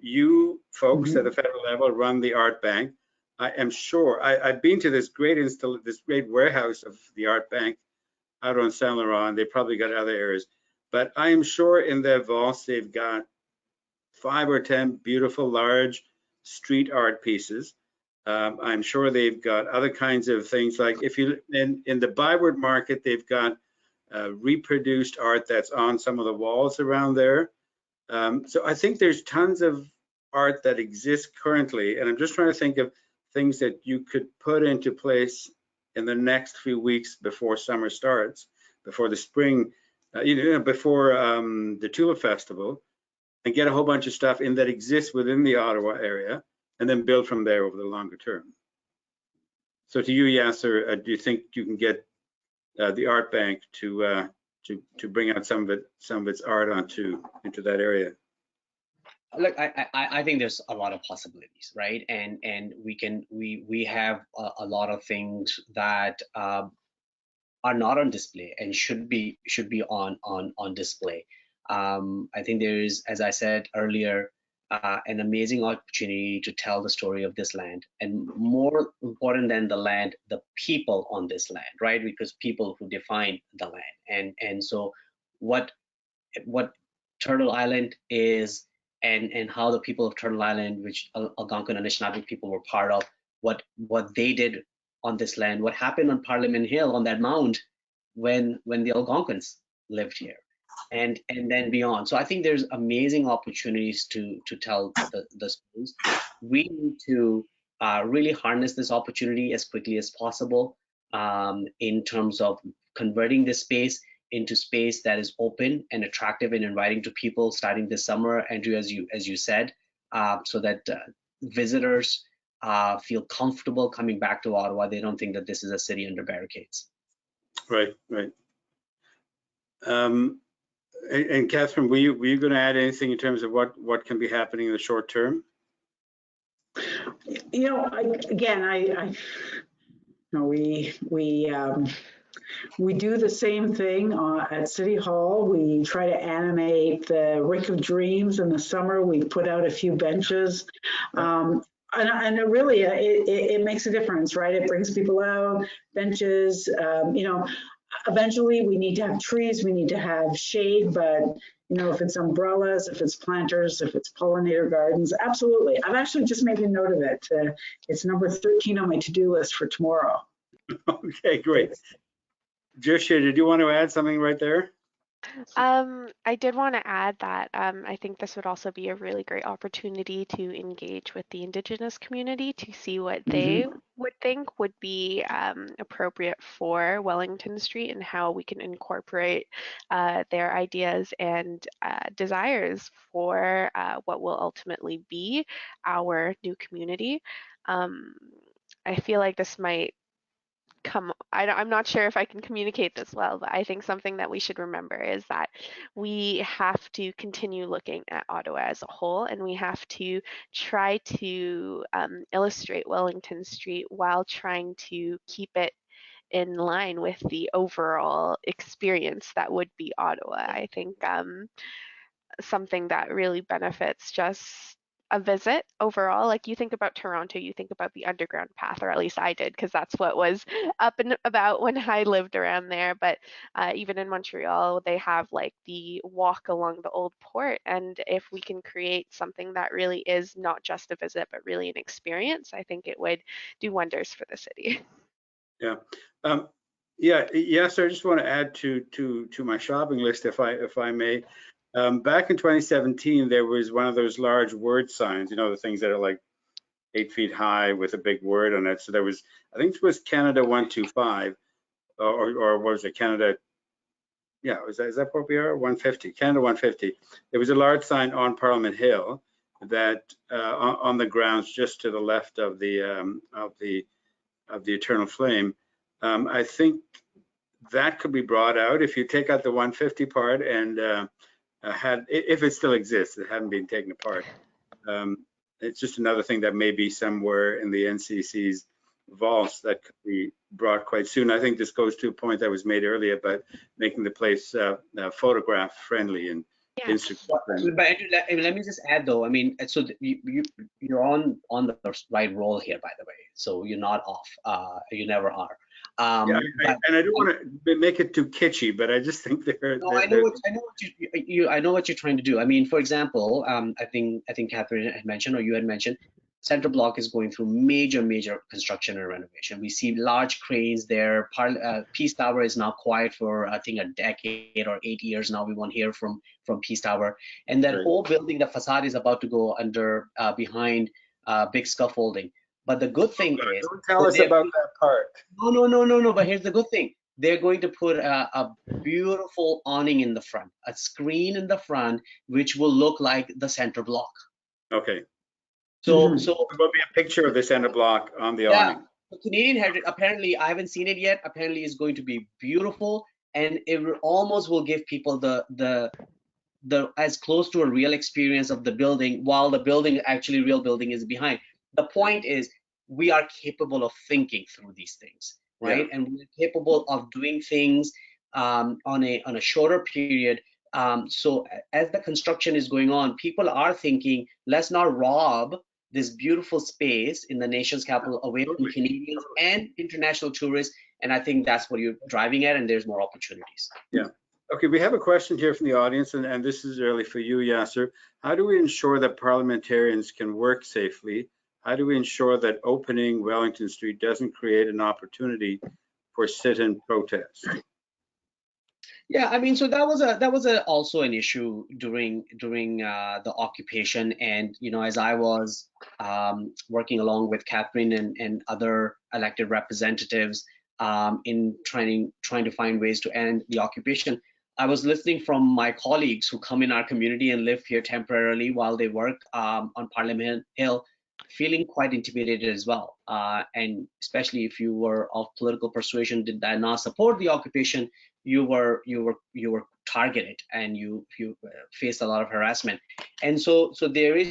You folks at the federal level run the art bank. I am sure I've been to this great warehouse of the art bank out on Saint Laurent. They probably got other areas, but I am sure in their vaults they've got 5 or 10 beautiful large street art pieces. I'm sure they've got other kinds of things, like if you in the Byward Market, they've got reproduced art that's on some of the walls around there. So I think there's tons of art that exists currently, and I'm just trying to think of things that you could put into place in the next few weeks before summer starts, before the spring, before the Tulip Festival, and get a whole bunch of stuff in that exists within the Ottawa area, and then build from there over the longer term. So to you, Yasser, do you think you can get the art bank to bring out some of its art into that area? Look, I think there's a lot of possibilities, right? And we have a lot of things that are not on display and should be on display. I think there is, as I said earlier, an amazing opportunity to tell the story of this land, and more important than the land, the people on this land, right? Because people who define the land, and so what Turtle Island is, and how the people of Turtle Island, which Algonquin and Anishinaabe people were part of, what they did on this land, what happened on Parliament Hill on that mound when the Algonquins lived here. and then beyond. So I think there's amazing opportunities to tell the stories. We need to really harness this opportunity as quickly as possible in terms of converting this space into space that is open and attractive and inviting to people starting this summer, Andrew, as you said, so that visitors feel comfortable coming back to Ottawa. They don't think that this is a city under barricades. Right, right. And Catherine, were you going to add anything in terms of what can be happening in the short term? You know, we do the same thing at City Hall. We try to animate the Rick of Dreams in the summer. We put out a few benches. And it really, it makes a difference, right? It brings people out, benches, you know, eventually we need to have trees, we need to have shade, but you know, if it's umbrellas, if it's planters, if it's pollinator gardens, absolutely. I've actually just made a note of it. It's number 13 on my to-do list for tomorrow. Okay, great. Joshua, did you want to add something right there? I did want to add that I think this would also be a really great opportunity to engage with the Indigenous community to see what they would think would be appropriate for Wellington Street and how we can incorporate their ideas and desires for what will ultimately be our new community. I feel like this might I'm not sure if I can communicate this well, but I think something that we should remember is that we have to continue looking at Ottawa as a whole, and we have to try to illustrate Wellington Street while trying to keep it in line with the overall experience that would be Ottawa. I think something that really benefits just a visit overall. Like you think about Toronto, you think about the underground path, or at least I did, because that's what was up and about when I lived around there. But even in Montreal, they have like the walk along the old port. And if we can create something that really is not just a visit, but really an experience, I think it would do wonders for the city. Yeah. Yes, I just want to add to my shopping list, if I may. Back in 2017, there was one of those large word signs, you know, the things that are like 8 feet high with a big word on it. So there was, I think it was Canada 125, or was it Canada? Yeah, is that what we are? 150, Canada 150. There was a large sign on Parliament Hill that on the grounds just to the left of the Eternal Flame. I think that could be brought out if you take out the 150 part and if it still exists, it hadn't been taken apart. It's just another thing that may be somewhere in the NCC's vaults that could be brought quite soon. I think this goes to a point that was made earlier about making the place photograph friendly and Instagram friendly. But let me just add though, I mean, so you're on the right roll here, by the way. So you're not off. You never are. And I don't want to make it too kitschy, but I just think I know what you're trying to do. I mean, for example, I think Catherine had mentioned, or you had mentioned, Centre Block is going through major construction and renovation. We see large cranes there. Peace Tower is now quiet for I think a decade or 8 years now. We won't hear from Peace Tower, and that whole building, the facade is about to go under behind big scaffolding. But the good thing is, don't tell us about that part. No. But here's the good thing: they're going to put a beautiful awning in the front, a screen in the front, which will look like the Centre Block. Okay. So there will be a picture of the Centre Block on the awning. The Canadian Heritage, apparently, I haven't seen it yet. Apparently, it's going to be beautiful, and it almost will give people the as close to a real experience of the building, while the building, actually real building, is behind. The point is, we are capable of thinking through these things, right? And we're capable of doing things on a shorter period. So as the construction is going on, people are thinking, let's not rob this beautiful space in the nation's capital away from Canadians and international tourists. And I think that's what you're driving at, and there's more opportunities. Yeah. Okay, we have a question here from the audience, and this is really for you, Yasser. How do we ensure that parliamentarians can work safely? How do we ensure that opening Wellington Street doesn't create an opportunity for sit-in protest? Yeah, I mean, so that was also an issue during the occupation, and as I was working along with Catherine and other elected representatives in trying to find ways to end the occupation, I was listening from my colleagues who come in our community and live here temporarily while they work on Parliament Hill, feeling quite intimidated as well, and especially if you were of political persuasion, did not support the occupation, you were targeted and you faced a lot of harassment. And so there is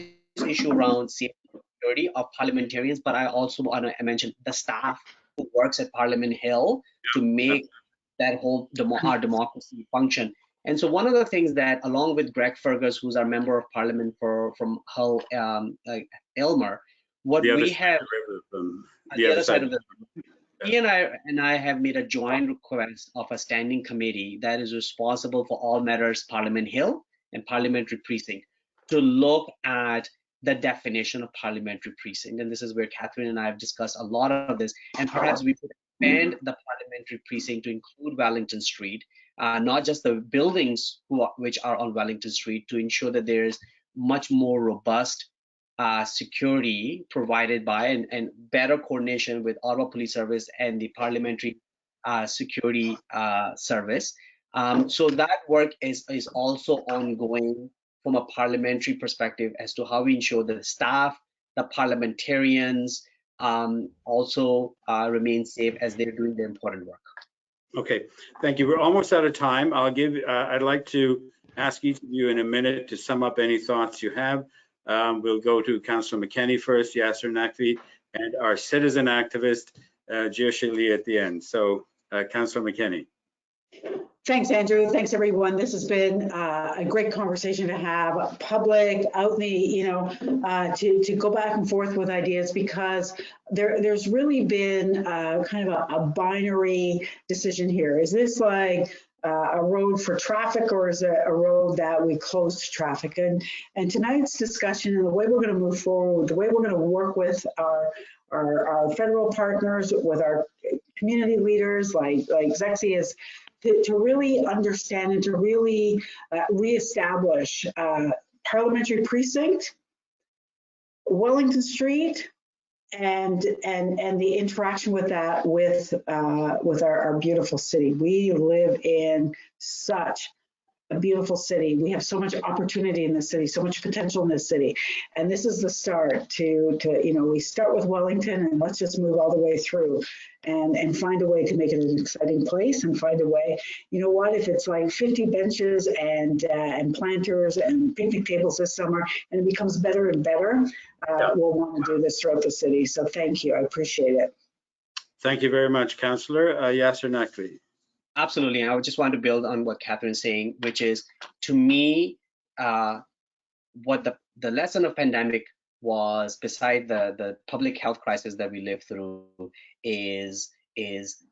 issue around safety and security of parliamentarians, but I also want to mention the staff who works at Parliament Hill to make that whole our democracy function. And so one of the things that, along with Greg Fergus, who's our member of parliament from Hull, Aylmer, what we have From on the other side of the he and I have made a joint request of a standing committee that is responsible for all matters Parliament Hill and Parliamentary Precinct to look at the definition of Parliamentary Precinct. And this is where Catherine and I have discussed a lot of this. And perhaps we could expand the Parliamentary Precinct to include Wellington Street, not just the buildings which are on Wellington Street, to ensure that there is much more robust security provided by and better coordination with Ottawa Police Service and the Parliamentary Security Service. So that work is also ongoing from a parliamentary perspective as to how we ensure that the staff, the parliamentarians also remain safe as they're doing their important work. Okay, thank you. We're almost out of time. I'd like to ask each of you in a minute to sum up any thoughts you have. We'll go to Councillor McKenney first, Yasser Naqvi, and our citizen activist, Jioshe Lee at the end. So, Councillor McKenney. Thanks, Andrew. Thanks, everyone. This has been a great conversation to have, public, out in the, to go back and forth with ideas, because there's really been kind of a binary decision here. Is this like a road for traffic, or is it a road that we close to traffic? And tonight's discussion and the way we're going to move forward, the way we're going to work with our federal partners, with our community leaders like Zexi, is to really understand and to really reestablish Parliamentary Precinct, Wellington Street, and the interaction with that with our beautiful city. We live in such a beautiful city. We have so much opportunity in this city, so much potential in this city. And this is the start to we start with Wellington, and let's just move all the way through and find a way to make it an exciting place, and find a way, if it's like 50 benches and planters and picnic tables this summer, and it becomes better and better, we'll want to do this throughout the city. So thank you. I appreciate it. Thank you very much, Councillor. Yasser Naqvi. Absolutely. I would just want to build on what Catherine's saying, which is, to me, what the lesson of pandemic was, beside the public health crisis that we lived through, is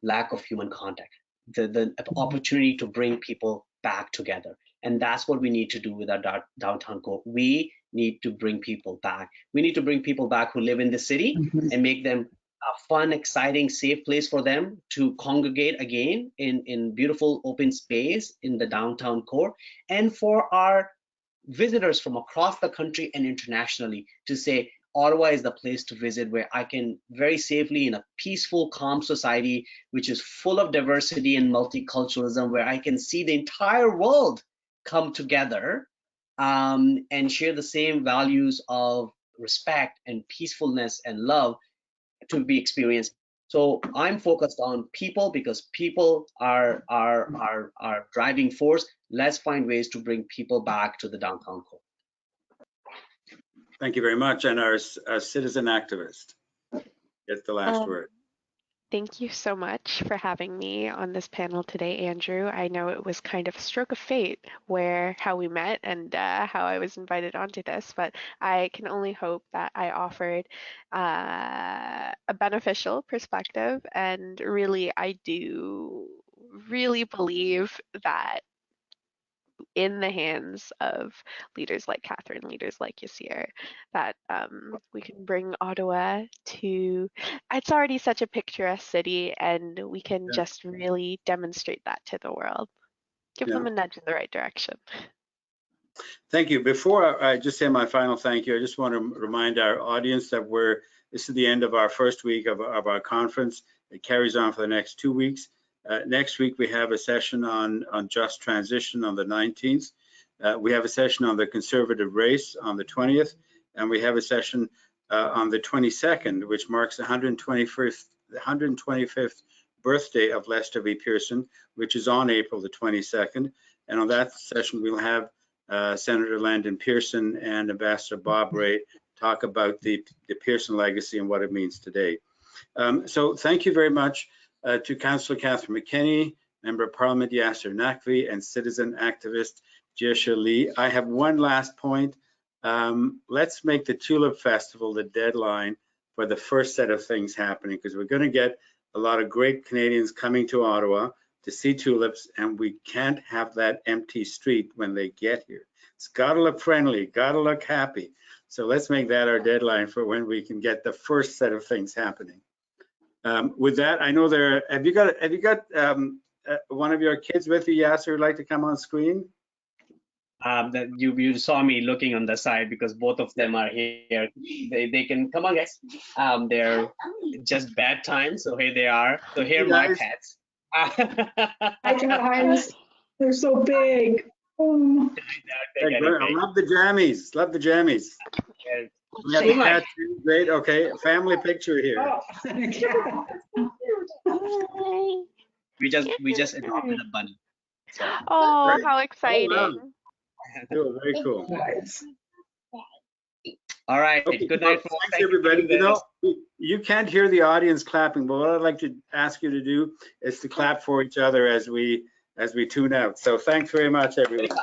lack of human contact, the opportunity to bring people back together. And that's what we need to do with our downtown core. We need to bring people back. We need to bring people back who live in the city and make them a fun, exciting, safe place for them to congregate again in beautiful open space in the downtown core, and for our visitors from across the country and internationally to say, Ottawa is the place to visit, where I can very safely, in a peaceful, calm society, which is full of diversity and multiculturalism, where I can see the entire world come together and share the same values of respect and peacefulness and love to be experienced. So I'm focused on people, because people are driving force. Let's find ways to bring people back to the downtown core. Thank you very much. And our citizen activist, get the last word. Thank you so much for having me on this panel today, Andrew. I know it was kind of a stroke of fate how we met and how I was invited onto this, but I can only hope that I offered a beneficial perspective. And really, I do really believe that in the hands of leaders like Catherine, leaders like Yasir, that we can bring Ottawa to, it's already such a picturesque city, and we can just really demonstrate that to the world. Give them a nudge in the right direction. Thank you. Before I just say my final thank you, I just want to remind our audience that this is the end of our first week of our conference. It carries on for the next 2 weeks. Next week, we have a session on just transition on the 19th. We have a session on the conservative race on the 20th, and we have a session on the 22nd, which marks the 125th birthday of Lester V. Pearson, which is on April the 22nd. And on that session, we'll have Senator Landon Pearson and Ambassador Bob Ray talk about the Pearson legacy and what it means today. So thank you very much to Councillor Catherine McKinney, Member of Parliament Yasser Naqvi, and citizen activist Jiesha Lee. I have one last point. Let's make the Tulip Festival the deadline for the first set of things happening, because we're going to get a lot of great Canadians coming to Ottawa to see tulips, and we can't have that empty street when they get here. It's got to look friendly, got to look happy. So let's make that our deadline for when we can get the first set of things happening. With that, I know have you got one of your kids with you, Yasser, who'd like to come on screen? That you saw me looking on the side because both of them are here. They can come on, guys. They're just bad time, so here they are. So here are my pets. Hi guys, they're so big. Oh. I love the jammies. Love the jammies. We have the cat too. Great. Okay, family picture here. Oh, we just adopted a bunny. So. oh how exciting! Oh, wow. Cool, very cool. Nice. All right. Okay, Good night, folks. Thanks, everybody. You know, you can't hear the audience clapping, but what I'd like to ask you to do is to clap for each other as we tune out. So thanks very much, everyone.